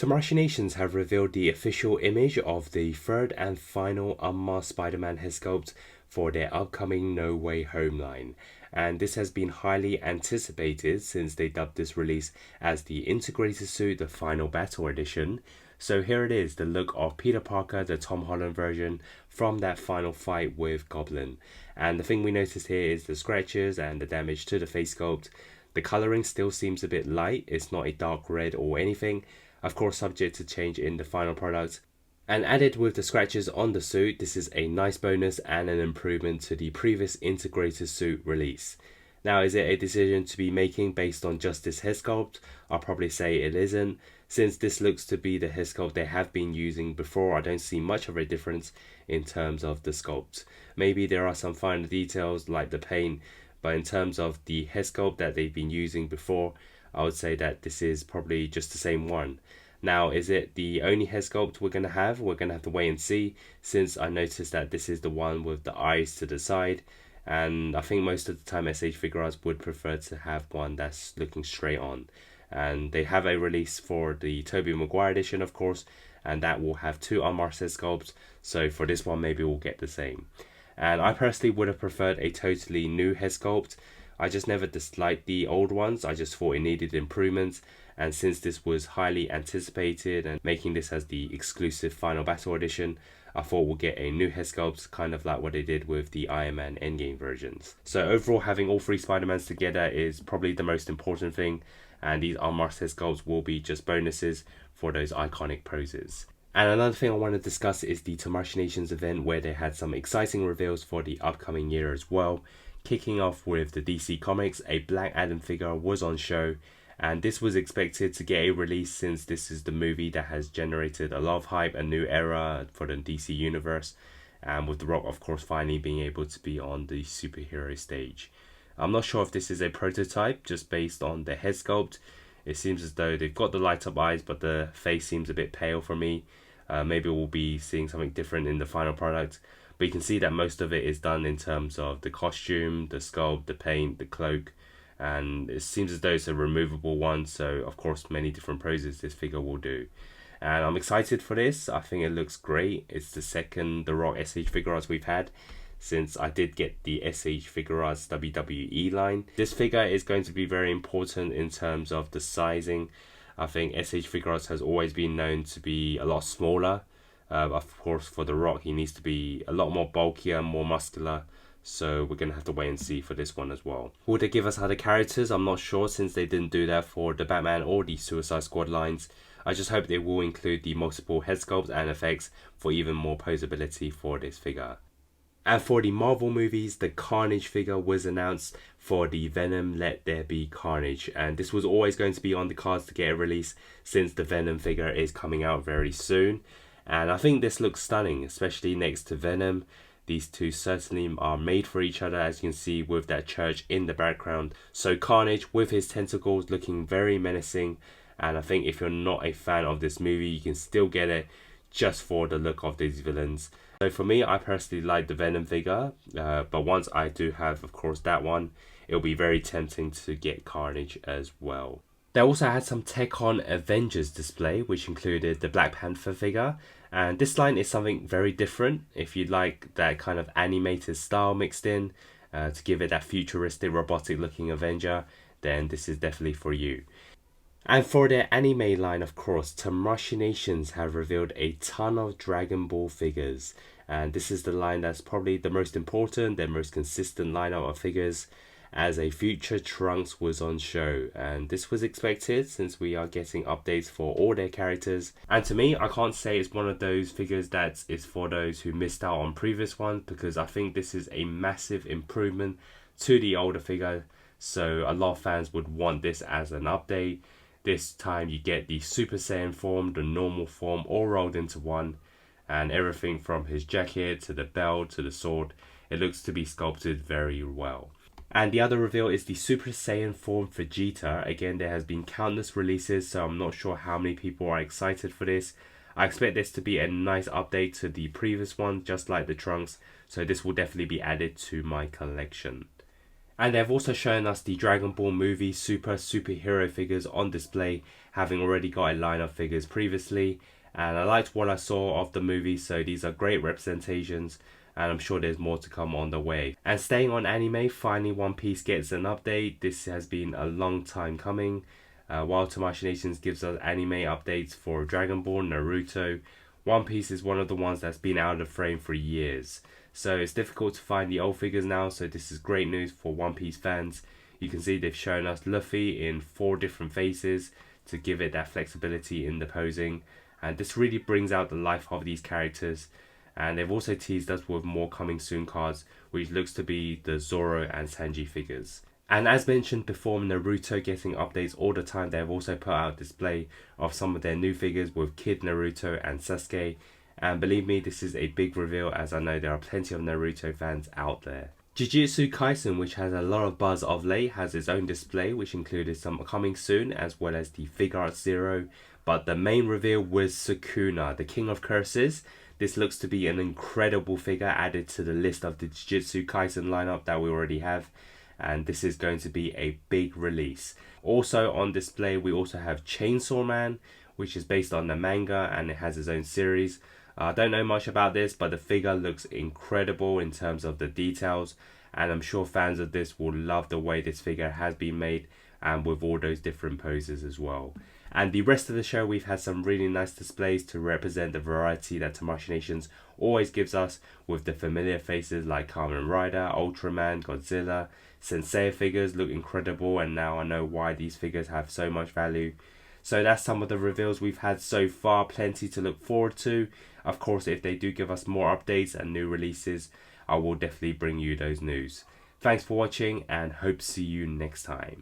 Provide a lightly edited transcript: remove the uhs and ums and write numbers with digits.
Tamashii Nations have revealed the official image of the third and final Unmasked Spider-Man head sculpt for their upcoming No Way Home line. And this has been highly anticipated since they dubbed this release as the integrated suit, the final battle edition. So here it is, the look of Peter Parker, the Tom Holland version from that final fight with Goblin. And the thing we noticed here is the scratches and the damage to the face sculpt. The colouring still seems a bit light, it's not a dark red or anything. Of course, subject to change in the final product. And added with the scratches on the suit, this is a nice bonus and an improvement to the previous integrated suit release. Now, is it a decision to be making based on just this head sculpt? I'll probably say it isn't. Since this looks to be the head sculpt they have been using before, I don't see much of a difference in terms of the sculpt. Maybe there are some finer details like the paint, but in terms of the head sculpt that they've been using before, I would say that this is probably just the same one. Now, is it the only head sculpt we're going to have? We're going to have to wait and see, since I noticed that this is the one with the eyes to the side. And I think most of the time SH Figuarts would prefer to have one that's looking straight on. And they have a release for the Tobey Maguire edition, of course, and that will have two unmasked head sculpts. So for this one, maybe we'll get the same. And I personally would have preferred a totally new head sculpt. I just never disliked the old ones. I just thought it needed improvements. And since this was highly anticipated and making this as the exclusive Final Battle Edition, I thought we'll get a new head sculpt, kind of like what they did with the Iron Man Endgame versions. So overall, having all three Spider-Mans together is probably the most important thing. And these unmasked head sculpts will be just bonuses for those iconic poses. And another thing I want to discuss is the Tamashii Nations event, where they had some exciting reveals for the upcoming year as well. Kicking off with the DC Comics, a Black Adam figure was on show, and this was expected to get a release since this is the movie that has generated a lot of hype, a new era for the DC universe, and with The Rock of course finally being able to be on the superhero stage. I'm not sure if this is a prototype just based on the head sculpt. It seems as though they've got the light up eyes, but the face seems a bit pale for me. Maybe we'll be seeing something different in the final product. But you can see that most of it is done in terms of the costume, the sculpt, the paint, the cloak. And it seems as though it's a removable one. So, of course, many different poses this figure will do. And I'm excited for this. I think it looks great. It's the second The Rock SH Figuarts we've had since I did get the SH Figuarts WWE line. This figure is going to be very important in terms of the sizing. I think SH Figuarts has always been known to be a lot smaller. Of course, for The Rock, he needs to be a lot more bulkier, more muscular. So we're going to have to wait and see for this one as well. Will they give us other characters? I'm not sure, since they didn't do that for the Batman or the Suicide Squad lines. I just hope they will include the multiple head sculpts and effects for even more posability for this figure. And for the Marvel movies, the Carnage figure was announced for the Venom Let There Be Carnage. And this was always going to be on the cards to get a release, since the Venom figure is coming out very soon. And I think this looks stunning, especially next to Venom. These two certainly are made for each other, as you can see with that church in the background. So Carnage with his tentacles looking very menacing. And I think if you're not a fan of this movie, you can still get it just for the look of these villains. So for me, I personally like the Venom figure. But once I do have, of course, that one, it'll be very tempting to get Carnage as well. They also had some Tecon Avengers display, which included the Black Panther figure. And this line is something very different. If you like that kind of animated style mixed in to give it that futuristic, robotic looking Avenger, then this is definitely for you. And for their anime line, of course, Tamashii Nations have revealed a ton of Dragon Ball figures. And this is the line that's probably the most important, their most consistent lineup of figures, as a future Trunks was on show. And this was expected since we are getting updates for all their characters. And to me, I can't say it's one of those figures that is for those who missed out on previous ones, because I think this is a massive improvement to the older figure. So a lot of fans would want this as an update. This time you get the Super Saiyan form, the normal form, all rolled into one. And everything from his jacket to the belt to the sword, it looks to be sculpted very well. And the other reveal is the Super Saiyan form Vegeta. Again, there has been countless releases, so I'm not sure how many people are excited for this. I expect this to be a nice update to the previous one, just like the Trunks. So this will definitely be added to my collection. And they've also shown us the Dragon Ball movie superhero figures on display, having already got a line of figures previously. And I liked what I saw of the movie, so these are great representations, and I'm sure there's more to come on the way. And staying on anime, finally One Piece gets an update. This has been a long time coming. While Tamashii Nations gives us anime updates for Dragon Ball, Naruto, One Piece is one of the ones that's been out of the frame for years. So it's difficult to find the old figures now, so this is great news for One Piece fans. You can see they've shown us Luffy in 4 different faces to give it that flexibility in the posing. And this really brings out the life of these characters. And they've also teased us with more coming soon cards, which looks to be the Zoro and Sanji figures. And as mentioned before, Naruto getting updates all the time. They've also put out a display of some of their new figures with Kid Naruto and Sasuke. And believe me, this is a big reveal, as I know there are plenty of Naruto fans out there. Jujutsu Kaisen, which has a lot of buzz of late, has its own display, which included some coming soon, as well as the Figuarts Zero. But the main reveal was Sukuna, the King of Curses. This looks to be an incredible figure added to the list of the Jujutsu Kaisen lineup that we already have. And this is going to be a big release. Also on display, we also have Chainsaw Man, which is based on the manga and it has its own series. I don't know much about this, but the figure looks incredible in terms of the details, and I'm sure fans of this will love the way this figure has been made, and with all those different poses as well. And the rest of the show, we've had some really nice displays to represent the variety that Tamashii Nations always gives us, with the familiar faces like Kamen Rider, Ultraman, Godzilla. Sensei figures look incredible, and now I know why these figures have so much value. So that's some of the reveals we've had so far, plenty to look forward to. Of course, if they do give us more updates and new releases, I will definitely bring you those news. Thanks for watching and hope to see you next time.